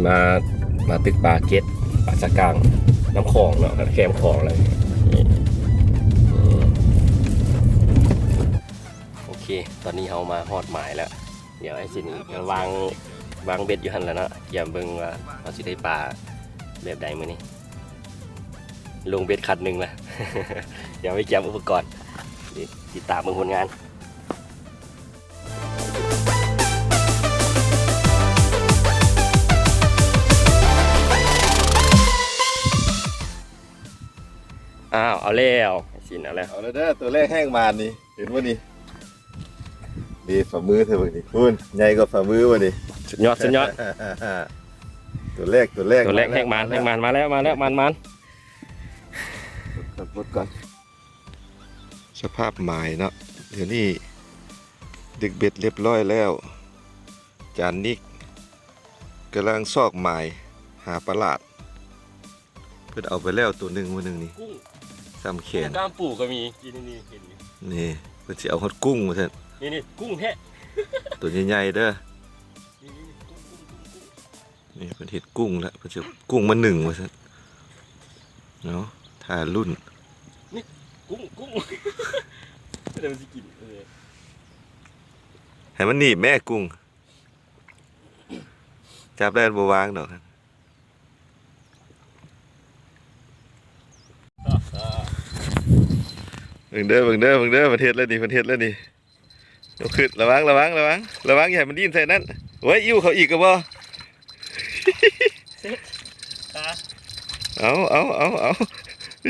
มาตึกปลาเก็ตปลาสะกางน้ำคลองเนาะแคมคลองอะไรโอเคตอนนี้เรามาฮอดหมายแล้วเดี๋ยวไอ้สินี้วางเบ็ดอยู่หันแล้วเนาะอย่าเบิ่งว่าเราสิได้ปลาแบบใดมื้อนี้ลงเบ็ดคันหนึ่งละ เดี๋ยวไปเก็บอุปกรณ์ติดตามผลงานอ้าวเอาแล้วสินเอาแล้ว เอาแล้วเด้อตัวแรกแห้งมานี่เห็นว่านี่ดีฝ่ามือเธอเบิ่งดิคุณใหญ่กว่าฝ่ามือวะนี่ สุดยอด ตัวแรกแห้งมันมาแล้วมันกดก่อนสภาพหมายเนาะเดี๋ยวนี้ดึกเบ็ดเรียบร้อยแล้วจานนิกกำลังซอกหมายหาปลาดเพื่อเอาไปแล้วตัวหนึ่งวันหนึ่งนี่ กุ้ง ซ้ำแขน กล้ามปูก็มีกินนี่เห็น นี่เพื่อจะเอาฮอดกุ้งมาเถอะ นี่กุ้งแท้ ตัวใหญ่ๆเด้อ กุ้ง นี่เพื่อเห็ดกุ้งแล้วเพื่อจะกุ้งมาหนึ่งมาเถอะเนาะถ่ารุ่น กุ้งเดี๋ยวมันจะกิน ให้มันหนีบแม่กุ้งจับได้บ่วางดอกครับเบิ่งเด้อประเทศแล้วนี่ยกขึ้นระวังอย่าให้มันดิ้นใส่นั่นโอ้ยอิ่วเขาอีกกระบ่เอา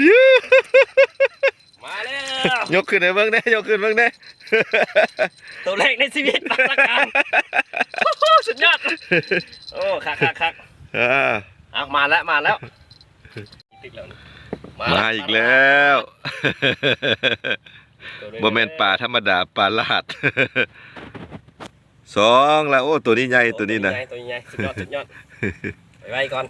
ยื้อ มาแล้ว ยกขึ้นให้เบิ่งได้ตัวแรกในชีวิตปลาสะกางสุดยอดโอ้คักเอามาแล้วมาอีกแล้วบ่แม่นปลาธรรมดาปลาลาดสองแล้วโอ้ตัวนี้ใหญ่ตัวนี้นะตัวใหญ่สุดยอดไปไว้ก่อน